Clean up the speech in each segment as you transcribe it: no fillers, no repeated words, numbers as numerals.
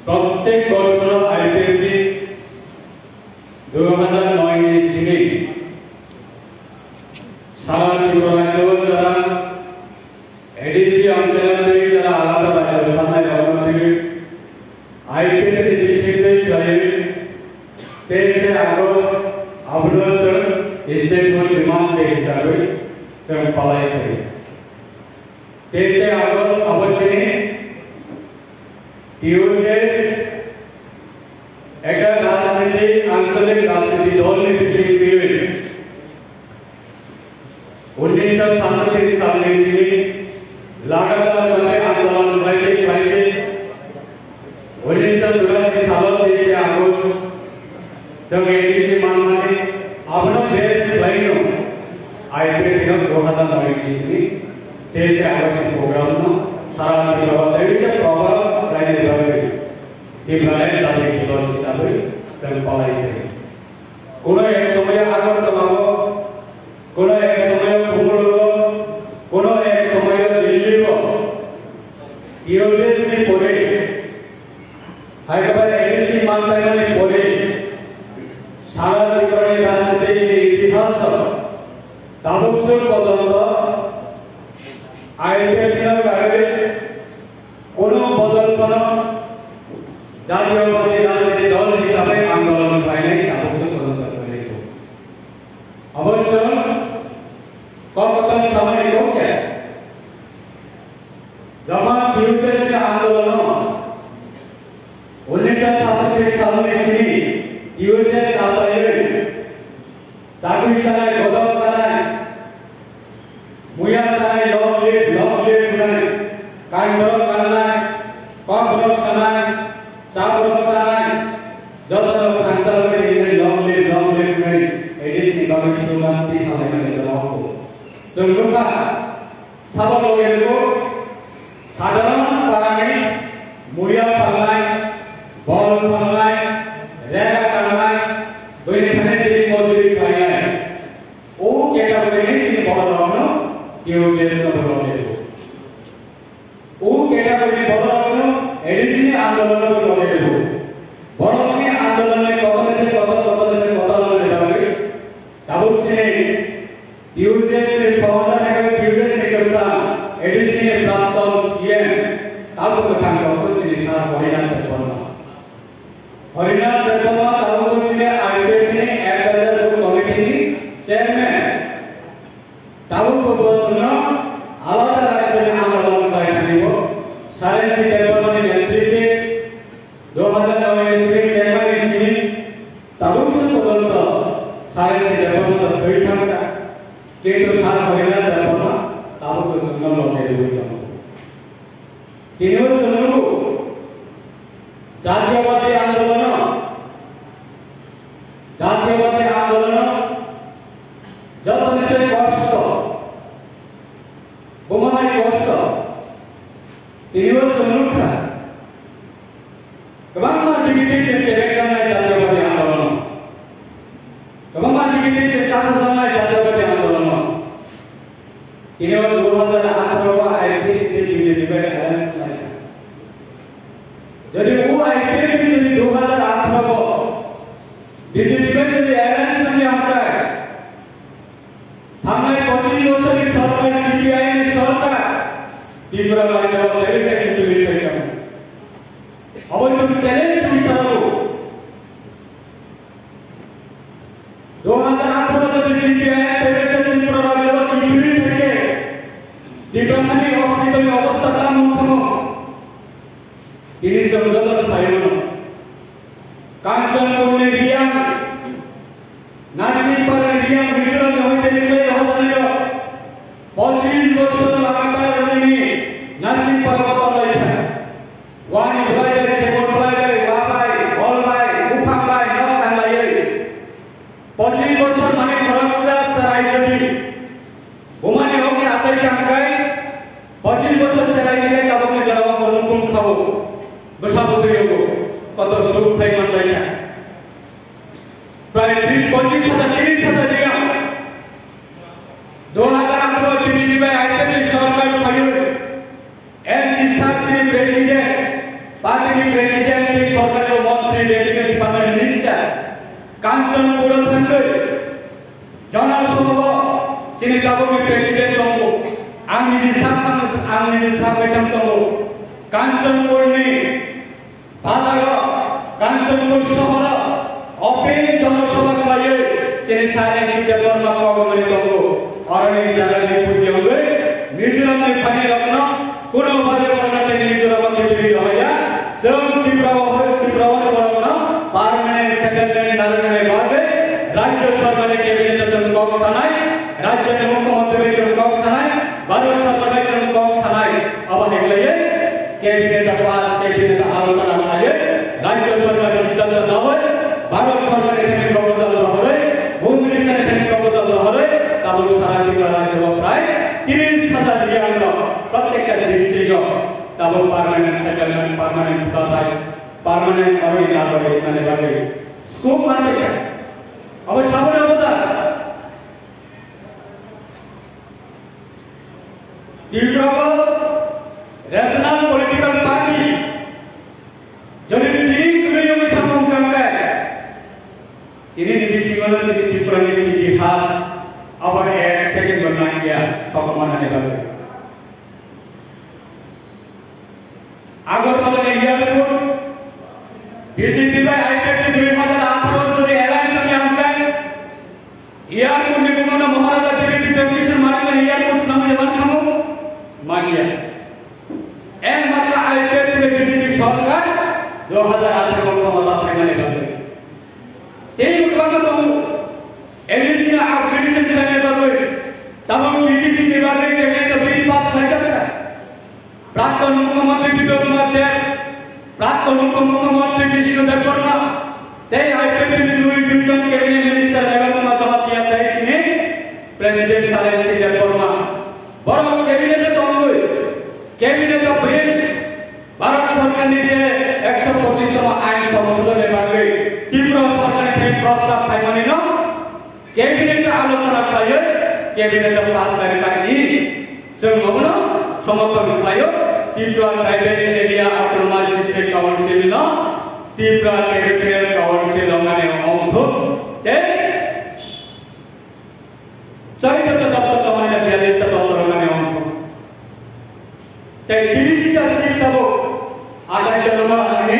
প্রত্যেক বছর আইপিএলটি 2009 সালে সারা রাজ্য যারা এডিসি অঞ্চলে যারা আলাদা রাজ্য সামনে গণতন্ত্র আইপিএল ডিস্ট্রিক্টে প্রায় 23 আগস্ট অবসর স্টেট বোর্ড বিমান হিসাবে পালন করে 23 আগস্ট অবসরে টিউজডেজ একটা রাজনৈতিক আঞ্চলিক রাজনীতি দল নির্বাচনী পিরিয়ড 1967 সালে লাগাতার ভাবে আন্দোলন হয়েছে 1984 साल देश আগস্ট जब एडीसी मानने अपना देश बहनों आईपीएल दिनों 2009 में देश আগস্ট प्रोग्राम में सारा देश से प्रभाव राइज रहे दिवलाय दादी दिवस हिसाबै जों पालन करो कोनो एक समय আগরতলাও कोनो एक समय भूगोलও कोनो एक समय दिल्लीও টিউজডে পরে হায়দ্রাবাদ এডিসি মাননে পরে সারা জীবনে রাজনীতির ইতিহাস তাবৎসর পর্যন্ত আইপিএল কারণে কোনো বদলপনা জাতীয়বাদী রাজনীতি দল হিসাবে আন্দোলন হয়নি তাবৎসর পর্যন্ত চলেছে অবশ্য কত সময় লোকে যখন টিউজডে আন্দোলন 1967 साल में श्री টিউজডে आंदोलन सागुर सानाय गदम सानाय मुया सानाय लॉग लिव सानाय कांडर सानाय कॉकरोच सानाय चाबरोच सानाय जतन फांसल में इने लॉग लिव सानाय एडिसनि गावनि स्लोगान ती सानाय में जवाबो जोंलुका साबालोगेरको साधारण कारणे मुया फालनाय बल फालनाय रेगा करनाय बैनिखाने दिनै मजुरी खायनाय ओ कैटेगरी नि बदलाउन टिउजडे बदलाउनेको ओ कैटेगरी बदलाउन एडिसि आन्दोलनको लगेको बरङनि आन्दोलनले कतसे बदलाउन जाबे ताबुसे टिउजडे फाउन्डर एका टिउजडे निकसा एडिसि प्राप्तन सीएम ताबु कथान कतसे सार हरिनाथ देवबर्मा हरिनाथ देवबर्मा ताबुसे आईपीएल ने 1000 लोक कमिटी चेयरमैन ताबु बचन आलादा राज्य आंदोलन कराइबो सारेंसी देवबर्मा नेतृत्वे 2009 से चेयरमैन सिंह ताबुसे पर्यंत सारेंसी देवबर्मा दुई थाका केतो सार हरिनाथ देवबर्मा ताबु जंगल लगे होइलो तीनों सुनुगु जातीयवादी आंदोलन जतसे कष्ट बोमाय कष्ट तीनों सुनुखा कबामा दिगिति से केलेकना जातीयवादी आंदोलन कबामा दिगिति से काससना जातीयवादी आंदोलन तीनों 2018 आईपीएल के बीजेपी का अलायंस लाया যদি ও আইপিএল যদি 2018 বিজেপি কে যদি অ্যালায়েন্স নিয়ে আমরা সামনে 25 বছরের সরকার সিপিআই এর সরকার ত্রিপুরা রাজ্য লেভেলে কিন্তু লিখেছেন অবশ্য চ্যালেঞ্জ হিসাবে 2018 যদি সিপিআই লেভেলে ত্রিপুরা রাজ্য ত্রিপুরা থেকে ত্রিপুরাসানি অস্তিত্বের অবস্থাটা মুখ্য ini sebetulnya saya kanchanpur ne riang nasipar ne riang gujarat hoite nikle hojanilo 25 বছর লাগাতার উনি nasipar কথা লাইছে ওয়ানি ভলাইলে সেবন ভলাইলে বাবাই অলবাই উফাবাই নকান লাইয়ে 25 বছর মানে খরচা চাই যদি ওমানে ওকে আছে কামকাই 25 বছর চাই দিলে কাবকে জড়াও করুন কোন খাবো बसाबोरियों कत सुख थाई मानलायना प्राय 20-25,000 दिया 2018 बीजेपी में आईपीएल सरकार फाइल एमसी साक्षी प्रेसिडेंट पार्टी প্রেসিডেন্ট সরকারের মন্ত্রী রেলওয়ে ডিপার্টমেন্ট মিনিস্টার কাঞ্চন পুরোথাঙ্গৈ জনসভা যিনি কাবুকি প্রেসিডেন্ট দङ आं निजे साफायदों दङ काञ्चनपुरनि बाजाराव काञ्चनपुर सहराव अपेन जनसभा खालायो जेरै सारे सिदेबरमा पावनानै दङ अरनि जानानै बुझियावै मिजोरामनि फानि रत्न कुनो बारे परनाते मिजोरामनि बिरि रहया जों त्रिपुराव बरन पार्मानेंट सेटलमेंट नारनानै बागे राज्य सरकारनि केबिनेट जों गखसानाय राज्यनि मुख्यमन्त्री जों गखसानाय भारत सरकार जों गखसानाय अबाहेग्लायै केबिनेट पास केबिनेट आलोचना खायो राज्य सरकार सिद्धांत लाबाय भारत सरकारनि थाखाय प्रपोजाल रहरै होम मिनिस्टारनि थाखाय प्रपोजाल रहरै ताबो सारा त्रिपुरा राज्यआव प्राय 30,000 रियाल प्रत्येक डिस्ट्रिक्टआव ताबो पार्मानेंट सेटलमेंट पार्मानेंट अरनि लाबाय माने बागै स्कोप माने अब सामने होता त्रिपुरा रीजनल पॉलिटिकल पार्टी যদি তিনি में থাকুন কাঙ্কায় তিনি নিবিসিগল যদি ত্রিপুরার ইতিহাস আবার এক সেকেন্ড বানাই গিয়া সকমানে হবে আগরতলা এয়ারপোর্ট বিজেপি বাই আইপিএফ 2018 যদি এলাকশনে আঙ্কায় এয়ারপোর্ট নির্মাণ মহারাজা ডেপুটি কমিশন মানকার এয়ারপোর্ট নামে এবার খামো मानिया एकमात्र आईपीएफ बीजेपी सरकार 2018 में क्षमता फाइनल करते तेई मुखमा तो एलजी ने अपग्रेडेशन करने बारे तब पीटीसी विभाग के कैबिनेट बिल पास कर जाता प्राक्तन मुख्यमंत्री विवेक मध्य प्राक्तन मुख्यमंत्री जिष्णु देवबर्मा तेई आईपीएफ के दुई कैबिनेट मिनिस्टर लेवल में जमातिया तेईस ने प्रेसिडेंट सालेन सिंह देवबर्मा बड़ा कैबिनेट कैबिनेट बिल भारत सरकार ने 125तम आईन संशोधन बारे त्रिपुरा सरकार ने प्रस्ताव फाइमानि न कैबिनेट आलोचना खायो कैबिनेट पास गरेकानि जों मगन समर्थन खायो Tripura tribal area autonomous district council न त्रिपुरा टेरिटोरियल काउन्सिल माने औथो ते चरित्र दप्तर तमाने 42 दप्तर माने औथो ते 30টা सीट तबो आधा जनमा ने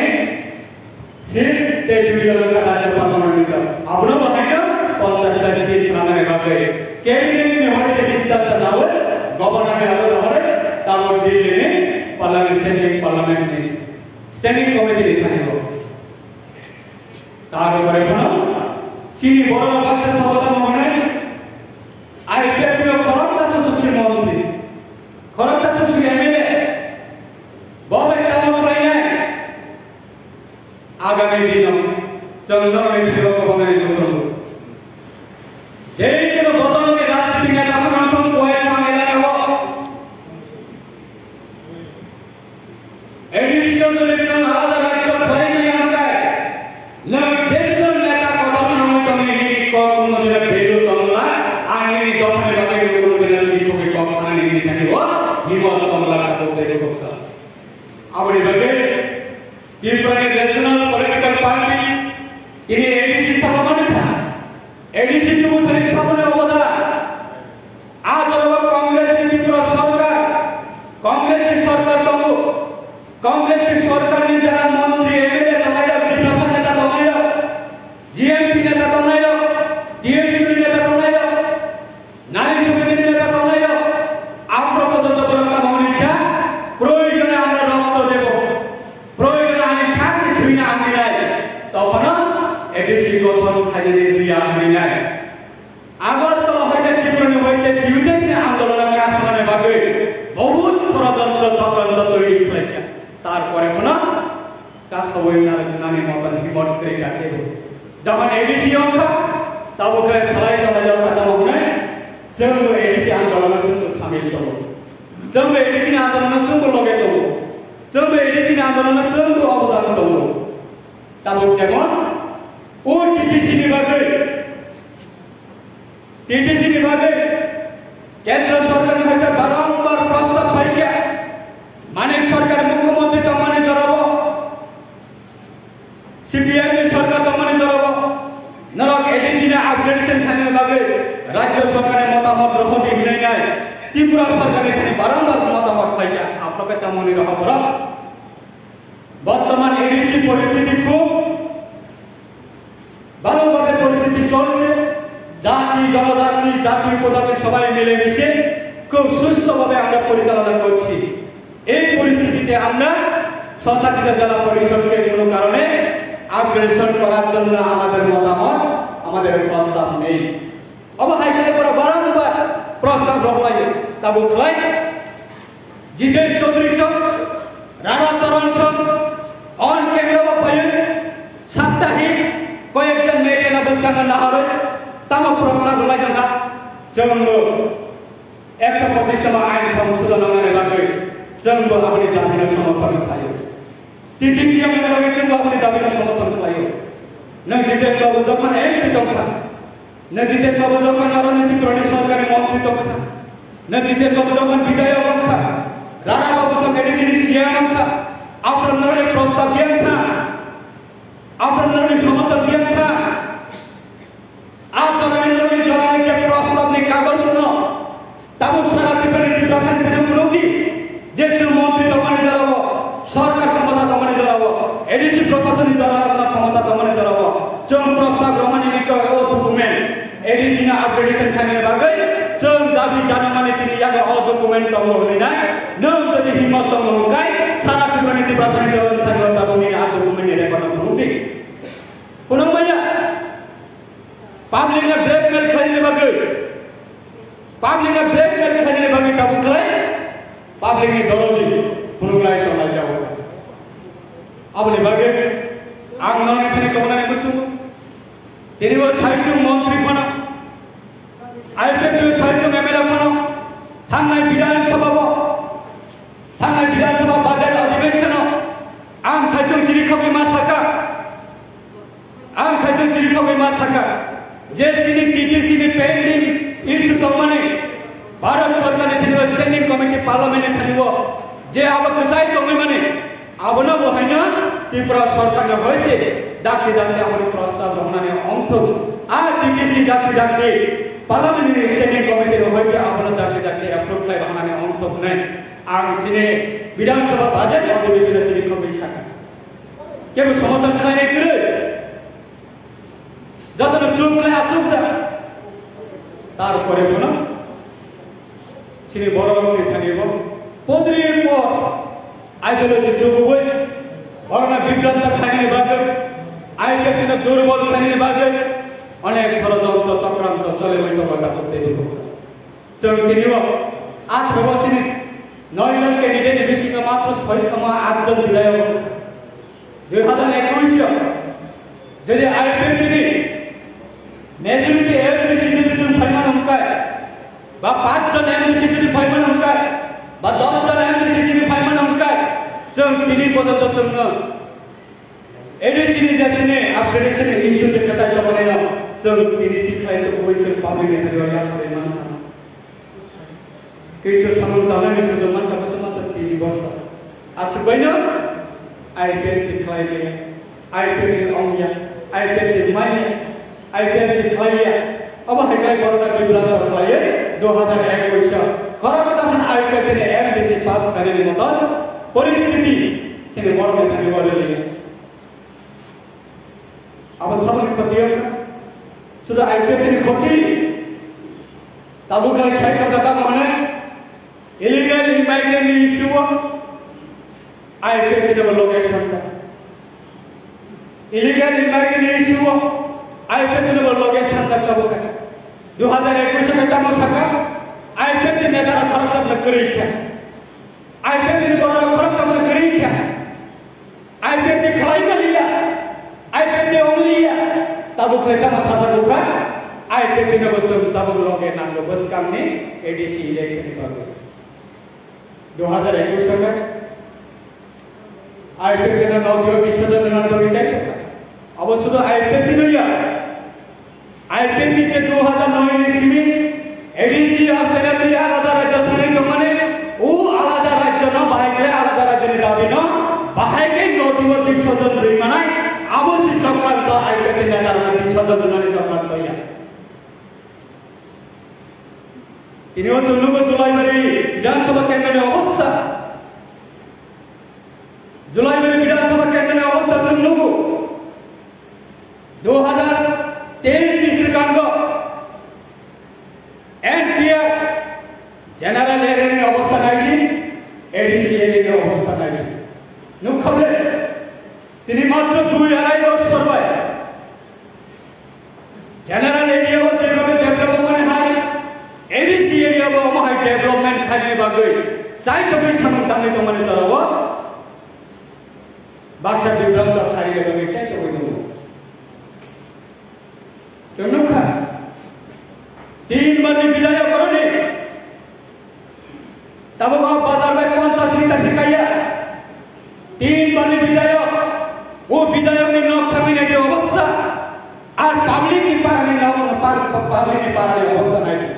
सीट ते डिविजन का राज्य पार्लियामेंट अबनो बताइयो 50টা सीट सामने बाके कैबिनेट में होते सिद्धांत लाओ गवर्नर में आलो रहरे तालो दिल्ली में पार्लियामेंट स्टैंडिंग कमिटी लिखाने हो तार करे बना सीनी बड़ा पक्ष सभा में आईपीएफ में खरचा सुशिक्षण मंत्री खरचा सुशिक्षण एमएलए बहुत काम कराई है आगामी दिनों चंद्र में भी लोग बनाने को सोचो जैसे कि तो बदल के राजनीति का काम हम कोई मांगे लगा वो एडिशनल इलेक्शन आधा राज्य कोई नहीं आता है लेकिन जैसे नेता कदम नाम तो नहीं कि कौन मुझे भेजो कमला आगे नहीं तो अपने लगे कि कोई मेरा सीधी कोई कॉक्स नहीं दिखा कि वो हिमालय कमला का तो देखो कॉक्स अब ये बगे त्रिपुरा रीजनल पॉलिटिकल पार्टी इन्हें एडीसी सभा में था एडीसी की वो थोड़ी सभा में होता आज लोग कांग्रेस की त्रिपुरा सरकार कांग्रेस की सरकार ने जरा मंत्री एमएलए बनाया त्रिपुरा नेता बनाया जीएमपी नेता बनाया टीएससी नेता बनाया नारी समिति नेता बनाया आफ्रो पदत्व बरका मनुष्य प्रयोजने আমরা রক্ত দেব প্রয়োজনে আমি শান্তি ধুই না আমি নাই তখন এডিসি গঠন খাইয়ে দিয়া আমি নাই আগরতলা হইতে ত্রিপুরা হইতে ফিউচার আন্দোলনের কাজ মানে ভাবে বহুত ষড়যন্ত্র চক্রান্ত তৈরি হয়েছে তারপরে কোন কাজ হই না নানি মতন হিমত করে রাখে যখন এডিসি অংশ তব করে সবাই হাজার কথা মনে जों एडिसी आंदोलन में शामिल दो जों एडिसी आंदोलन में लगे दो जों एडिसी आंदोलन में अवदान दो तब जेमन ओ टीटीसी विभागे केंद्र सरकार हईते बारंबार प्रस्ताव पाइके मानिक सरकार मुख्यमंत्री दमाने जराबो CPM सरकार दमने चलाब नरक एडिसी अपग्रेडेशन खाने बागे राज्य सरकार मतामत ग्रहण दिने নাই त्रिपुरा सरकार এখানে বারংবার মতামত পাইয়া আপনাকে তা মনে রাখা পড়া বর্তমান এডিসি পরিস্থিতি খুব ভালোভাবে পরিস্থিতি চলছে জাতি জনজাতি জাতি উপজাতি সবাই মিলেমিশে খুব সুস্থভাবে আমরা পরিচালনা করছি এই পরিস্থিতিতে আমরা স্বশাসিত জেলা পরিষদকে কোনো কারণে আপগ্রেডেশন করার জন্য আমাদের মতামত আমাদের প্রস্তাব নেই অবহাইকালে পর বারংবার প্রস্তাব রহলাই তাবু খলাই জিতেন চৌধুরী সব রামাচরণ সব অন ক্যামেরা ফাইল সাপ্তাহিক কয়েকজন মেয়েদের অবস্থান না হবে তাম প্রস্তাব রহলাই না জন্ম 125তম আইন সংশোধনের বাকি জন্ম আপনি দাবির সমর্থন খাই TTCM এর বাকি জন্ম আপনি দাবির সমর্থন খাই না জিতেন বাবু যখন এমপি তখন না জিতেন বাবু যখন রাজনৈতিক প্রণী সরকারের মন্ত্রী তখন না জিতেন বাবু যখন বিধায়ক অংশা রানা বাবু সঙ্গে এডিসি সিএম অংশা আপনার নামে প্রস্তাব দিয়েন থা আপনার নামে সমর্থন দিয়েন থা আপনার নামে জনায় যে প্রস্তাব নিয়ে কাগজ ন তাবু সারা ডিফারেন্ট ভাষা থেকে বিরোধী যে মন্ত্রী দমনে চালাবো সরকার ক্ষমতা দমনে চালাবো এডিসি প্রশাসনিক জনগণের ক্ষমতা দমনে চালাবো চম প্রস্তাব রমানিত ও ডকুমেন্ট এডিসি না আপগ্রেডেশন খানে বাগে চম দাবি জানামানি সিনি জায়গা ও ডকুমেন্ট তম হলি না নম যদি হিম্মত তম হকাই সারা ডিফারেন্ট প্রশাসনিক জনগণ থাকবে তাবু নিয়ে আর ডকুমেন্ট এর কথা বলবি কোন মাইয়া পাবলিক না ব্ল্যাকমেল খাইলে বাগে পাবলিক না ব্ল্যাকমেল খাইলে বাগে তাবু খাই পাবলিক নি দরদি পুরোলাই তো হাল যাবো আপনি বাগে আন্দোলন এখানে কমনা নেই বসু তিনি বল সাইসু মন্ত্রী ফানা আইপেটু সাইসু এমএলএ ফানা থাঙ্গাই বিধানসভা বাজেট অধিবেশন আম সাইসু চিরিখবি মা শাখা যে সিনি টিটিসি নি পেন্ডিং ইস্যু তমানে भारत सरकार स्टैंडिंग कमिटी पार्लियामेंट थानिब जे आबक चाय तमे माने आबना बहायना त्रिपुरा सरकार होइते डाकी डाकी आबनि प्रस्ताव रहनाने अंत आ टीटीसी डाकी डाकी पार्लियामेंट स्टैंडिंग कमिटी होइते आबना डाकी डाकी अप्रूव लाई रहनाने अंत ने आं सिने विधानसभा बजेट अधिवेशन सिनि कमिटी शाखा केबो समर्थन खाने करे যতন চুপ লাই আচুপ যা তারপরে কোন श्री बड़े थानिब पद्रीर पर आइडियोलॉजी दुर्बल बरना विभ्रांत थानी बागे आइके दिन दुर्बल थानी बागे अनेक षड़यंत्र चक्रांत चले কথা করতে দিব চলতিনিব 8 বছরে 9 জন ক্যান্ডিডেট বিশিষ্ট মাত্র 6.8 জন বিধায়ক 2021 যদি আইপিএফটি মেজরিটি এমপি সিটিজেন ফাইনাল উনকায় বা 5 জন এমপিসি যদি ফাইমান হকায় বা 10 জন এমপিসি যদি ফাইমান হকায় जों তিনি পর্যন্ত জন্য এডিসি যাচ্ছে আপগ্রেডেশন ইস্যুতে কাছাই তবনে না जों তিনি দিখাইতে বইছে পাবলিক এরিয়া করে মানুষ কিন্তু সমন্তানে মিশ্র মান কাছে মাত্র 3 বছর আছে বইনা আইপিএল দিখাইলে আইপিএল অমিয়া আইপিএল মাইয়া আইপিএল দিখাইয়া अब हेडलाइन कोरोना विभ्रांत खाए 2021 करप्शन आयोग के एमडीसी पास करने मतलब परिस्थिति के बड़ में थाने वाले अब सब खतिया सुधा आईपीएफ की खती ताबू का साइड का कथा माने इलीगल इमाइग्रेंट इश्यू आईपीएफ के लोकेशन का इलीगल इमाइग्रेंट इश्यू आईपीएफ के लोकेशन तक का 2021 में तम शाखा आईपीएफ ने नेता करप्शन न करी क्या आईपीएफ ने बड़ा करप्शन न करी क्या आईपीएफ ने खलाई न लिया आईपीएफ ने ओमलिया तब उखलेता मसाला रुका आईपीएफ ने बस तब लोग नाम लो बस काम ने एडीसी इलेक्शन कर 2021 में आईपीएफ ने नौदियो विसर्जन न करी चाहिए अब शुद्ध आईपीएफ नहीं है आईपीएफ के 2009 ईस्वी एडीसी अब जगत आलादा राज्य सने माने ओ आलादा राज्य न बाहायले आलादा राज्य नि दाबी न बाहायके नौदियो विसर्जन दै मानाय আবশ্যিক চক্রান্ত আইপিএফের নেতারা বিসর্জনের চক্রান্ত ইয়া তিনি হচ্ছে জুলাইবাড়ি বিধানসভা কেন্দ্রের অবস্থা জুলাইবাড়ি বিধানসভা কেন্দ্রের অবস্থা চন্দ্রগু 2023 की श्रीकांत एनटीआर जनरल एरिया में अवस्था नहीं एडीसी एरिया में अवस्था नहीं नु खबर তিনি মাত্র 2.5 বছর বয় जनरल एरिया में যেভাবে ডেভেলপমেন্ট হয় एडीसी एरिया में वहां डेवलपमेंट खाने बागै चाइ तपाईं सामन्ताङै तमाने चलाव बाक्सा विभ्रान्त थारिले बागै चाइ तपाईं दङ केनुखा 3 बार विधायक करने तब वहां बाजार में 50 मीटर सिखाया 3 बार विधायक वो विधायक ने नौ खमीने की अवस्था और पब्लिक की पारने नौ पब्लिक की पारने अवस्था नहीं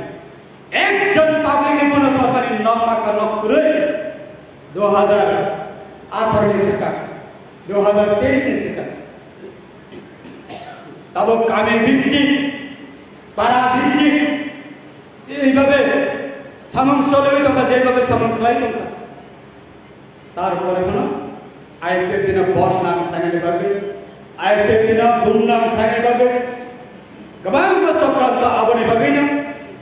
एक जन पब्लिक की कोनो सरकारी नौ का नौ करे 2018 में सिखा 2023 में सिखा तब कामे ভিত্তিক পাড়া ভিত্তিক এইভাবে সামন চলে তোমরা যেভাবে সামন খাই তোমরা তারপরে কোনো আইপিএফ দিনা বস নাম খাইনে বাগে আইপিএফ দিনা ধুম নাম খাইনে বাগে গবাং চক্রান্ত আবনি বাগে না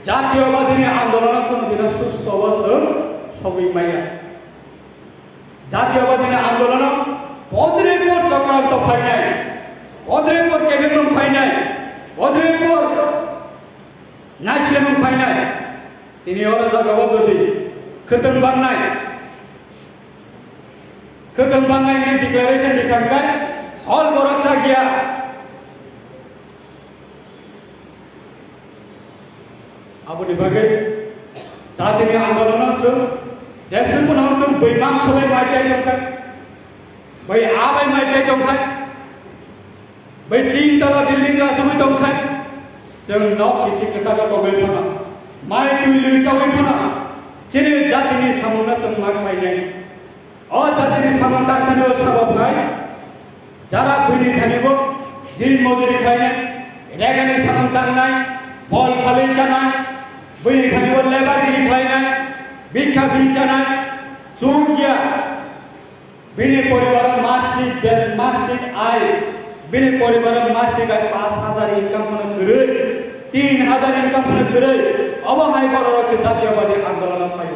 জাতীয়বাদী আন্দোলন কোনো দিন সুস্থ অবস্থা সবই মাইয়া জাতীয়বাদী আন্দোলন পদরে পর চক্রান্ত হয় নাই পদরে পর কেবিনেট হয় নাই পদরে পর ন্যাশনাল হয় নাই তিনি ওর জায়গা যদি খতম বানাই নিয়ে ডিক্লারেশন লিখানকার হল বরকসা গিয়া আপনি বাগে জাতীয় আন্দোলন जैसे पुन हम तुम बैमांग सबै माइचाइ दंखाय बै आबै माइचाइ दंखाय बै 3 तला बिल्डिंग रा जुबै दंखाय जों न किसी केसागा तबै फना माइ तुइलि चावै फना चिनि जातिनि सामना जों मा खायनाय अ जातिनि सामना थानो साबनाय जारा बैनि थानिबो दिन मजुरि खायनाय रेगानि सामना नाय बल खालै जानाय बैनि थानिबो लेबार गिरि खायनाय ভিক্ষা ভিজানায় চুকিয়া বিনে পরিবারের মাসিক আয় বিনে পরিবারের মাসিক আয় 5,000 ইনকাম করে 3,000 ইনকাম করে অবহাই বড় রয়েছে জাতীয়বাদী আন্দোলন পাই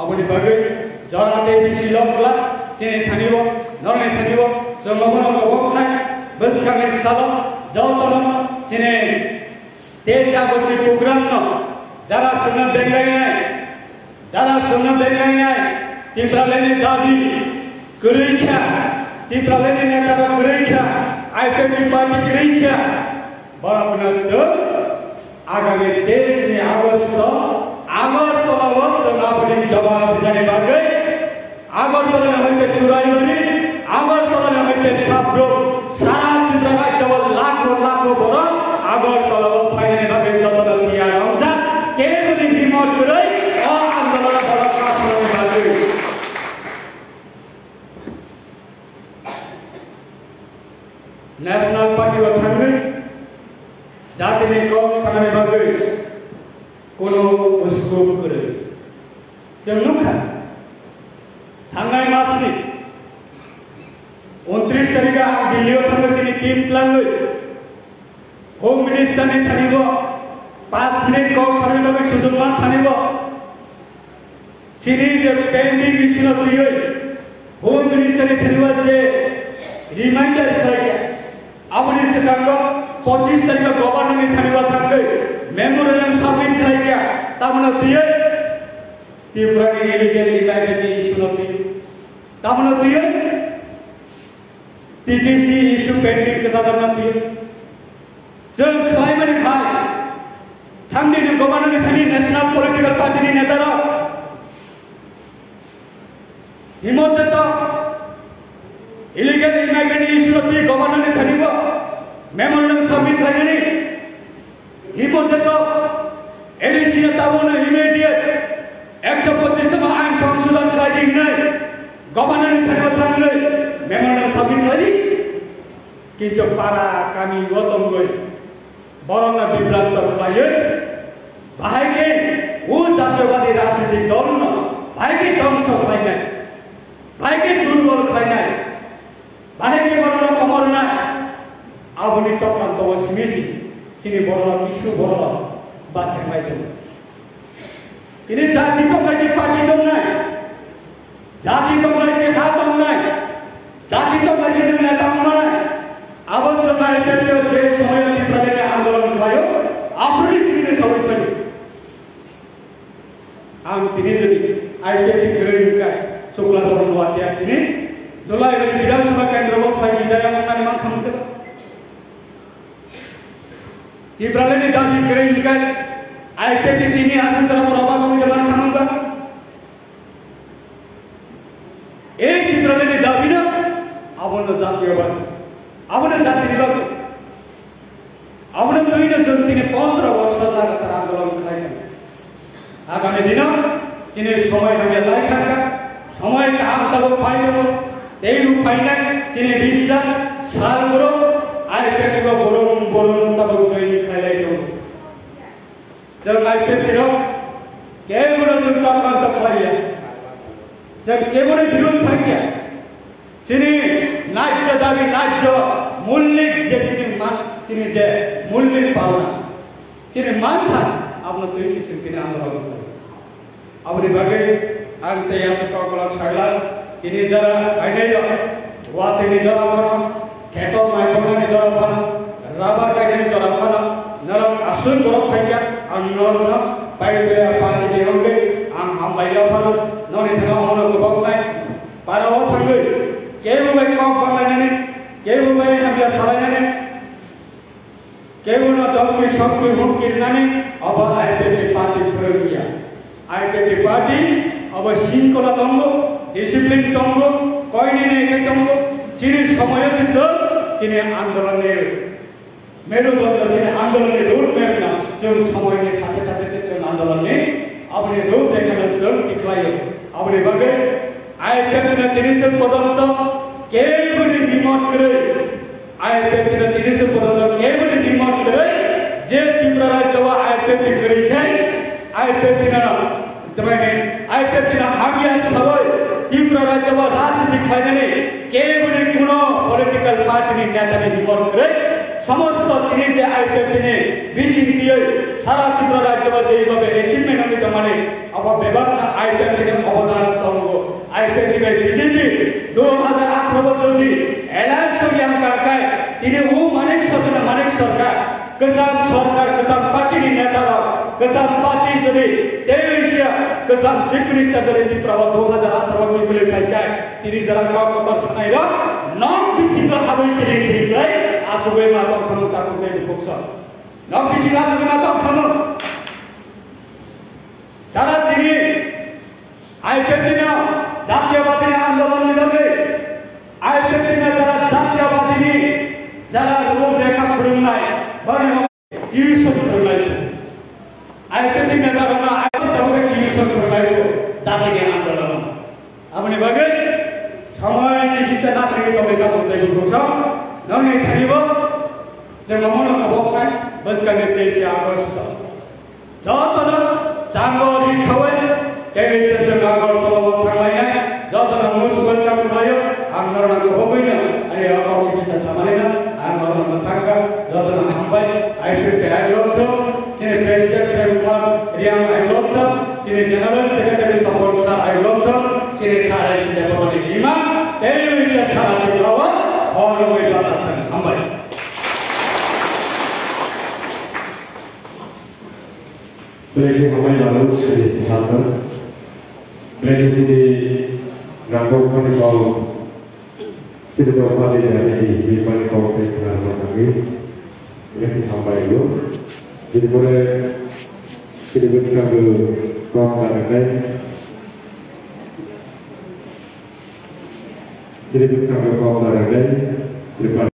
আপনি বাগে জড়াতে বেশি লোকলা চেনে থানিব নরনে থানিব জঙ্গবন অবনাই বসকামে সালাম জলতলন চেনে देश आगोस्टि प्रोग्राम जरा सुन्न बेंगायनाय तिफ्रालेनि दाबी गरैखा तिफ्रालेनि नेतारा गरैखा आईपीएफ पार्टी गरैखा बराबरनो आगामी देशनि आगोस्ट आगरतलाव जों आफादनि जवाब दिनायनि बागै आगरतला हইতে चुराइबारि आगरतला हইতে साब्र सारा त्रिपुरा राज्यआव लाखो बर आगरतला फाइने बागे जतन दिया रंजा केबुलि रिमोट करे अ आन्दोलन बड़ कासने बागे नेशनल पार्टी व थांगै जातिनि कम सानानै बागे कोनो उसकुप करे जों नुखा थांनाय मासनि 29 तारिखा आं दिल्लीयाव थांगासिनो 3 लाङै होम मिनिस्टर ने थानिब 5 मिनिट कम समय बागे सुजुगमान थानिब सीरीज पेंडिंग इश्यू दियो होम मिनिस्टर ने थानिब जे रिमाइंडर खालाया आपनि सिगांग 25 तारिख गवर्नर ने थानिब थांगै मेमोरेंडम सबमिट खालाया तामना दियो त्रिपुरानि इलिगेल इमाइग्रेशन इश्यू दियो तामना दियो टीटीसी इश्यू पेंडिंग के साथ दियो जों खायमानि खाय थांदिनि गवर्नरनि थानि नेशनल पलिटिकल पार्टीनि नेतारा Himanta Datta illegal immigration issue दि गवर्नरनि थानिबो मेमोरेंडम सबमिट खालायनानै हिमंत दत्त एडीसी ताबोनो इमिडिएट 125 आइन संशोधन खालायनानै Governor Kanotangay, Memorial Sabitari, Kito Para, Kami Gotongoy, Borona Biblanta Flyer, Bahake, who Jatavadi Rasati Dorno, Bahake Toms of Finite, Bahake Durwal Finite, Bahake Borona Komorna, Abuni Topan was missing, Sini Borona Kishu Borona, but Michael. It is that democracy party don't like. জাতি তো বলেছে হাত নাই জাতি তো বলেছে নেতা নাই আবার সময় পেলেও যে সময় বিপ্লবের আন্দোলন হয় আপনি সিনে সবাই ফেলে আমি তিনি যদি আইপিএটি গ্রেডিকায় শুক্লা চরণ ওয়াতিয়া তিনি জুলাই বিধানসভা কেন্দ্র ফাই বিদায় মানে মান খামতে বিপ্লবের দাবি গ্রেডিকায় আইপিএটি তিনি আসন চরণ প্রভাব করে মান খামতে এই বিপ্লবের দাবি না আমাদের জাতীয়বাদ আমাদের জাতি বিভাগ আমাদের দুই দেশের তিনি 15 বছর লাগাতার আন্দোলন চালাইছেন আগামী দিনে তিনি সময় ভাবে লাই থাকা সময়কে আন্তরিক ফাইল এই রূপ ফাইলে তিনি বিশ্বাস সারগুলো আইপিএটির বরণ বরণ তবে তৈরি খাইলাইতো যখন আইপিএটির কেবল চক্রান্ত খাইয়া जब केवल विरोध था क्या चिनी नाट्य दावी नाट्य मूल्य जे चिनी जे मूल्य पावना चिनी मान था आपने तो इसी चिंतन आंदोलन कर अपने बागे आंते या सुख कलक सागला चिनी जरा आइने जो वाते नि जरा पाना खेतो माइकोना नि जरा पाना राबा काटे नि जरा पाना नरक आसन गरम था आंदोलन पाइले पानी के होंगे हम बाइला पाना नौनी थना होना तो बाप नहीं पारा वो थंगे केवल भाई कॉम करना नहीं केवल भाई नबिया साला नहीं केवल ना दम की शक्ति हुक किरना नहीं अब आईपीएटी पार्टी छोड़ दिया आईपीएटी पार्टी अब सिंकोला तंगो डिसिप्लिन तंगो कोई नहीं एक तंगो चीनी समय से सब चीनी आंदोलन ने मेरे द्वारा चीनी आंदोलन ने रूट मैप ना जो समय के साथ साथ चीनी आंदोलन ने अपने रूप देखने सब दिखलाये अपने बगे आईपीएटी ने तीन से पदंत केवल रिमोट करे आईपीएटी ने तीन से पदंत केवल रिमोट करे जे तीव्र राज्यवा आईपीएटी करे क्या आईपीएटी ना तुम्हें आईपीएटी ना हामिया सवाल तीव्र राज्यवा राजनीति खाने केवल कुनो पॉलिटिकल पार्टी ने नेता ने रिमोट करे समस्त তিনি যে আইপিএটি নে বিশিন্তি সারা ত্রিপুরা রাজ্যবাসী এইভাবে অ্যাচিভমেন্ট অনিত মানে আবার বিভাগ আইপিএটি নে অবদান তঙ্গ আইপিএটি নে বিজেপি 2018 বছরনি এলায়েন্স ইয়াম কাকায় তিনি ও মানিক সরকার কসাম সরকার কসাম পার্টি নি নেতারা কসাম পার্টি যদি তেলেশিয়া কসাম চিফ মিনিস্টার যদি ত্রিপুরা 2018 কি বলে কাকায় তিনি যারা কথা শোনাইলো নন বিশিষ্ট হবে সেই আসবে মাতম খানো তাকো কে ফোকসা নব বিশিলা আসবে মাতম খানো যারা তিনি আইপিএটি না জাতীয়বাদী আন্দোলন নিবে আইপিএটি না যারা জাতীয়বাদী যারা রূপ রেখা ফুরুম নাই বড় ইউশন ফুরলাই আইপিএটি না যারা না আইপিএটি হবে ইউশন ফুরলাই জাতীয় আন্দোলন আপনি বাগে সময় নিশিসে না থেকে তবে কা বলতে ফোকসা नौने खरीबो जब ममोना कबोक में बस करने तेज़ आगोस्त जातो ना चांगो रिखावे केवे से नागोर तो वो करवाया जातो ना मुस्बत का खायो हम नरना को हो गई ना अरे आप किसी से सामने ना हम नरना मतंगा जातो ना हम भाई आईपीएटी आईलोटो चीने प्रेसिडेंट के ऊपर रियांग आईलोटो चीने जनरल सेक्रेटरी सपोर्ट सा आईलोटो चीने सारे चीज़ें तो बने कीमा तेरे से सारा दिखावा और वो इलाका था हमारे Bagi hamayi lalu sih sana, bagi jadi rambut kami kau tidak dapat dijadi di mana kau tidak lagi, bagi hamayi itu, jadi boleh tidak bisa kau lakukan, tidak bisa kau lakukan.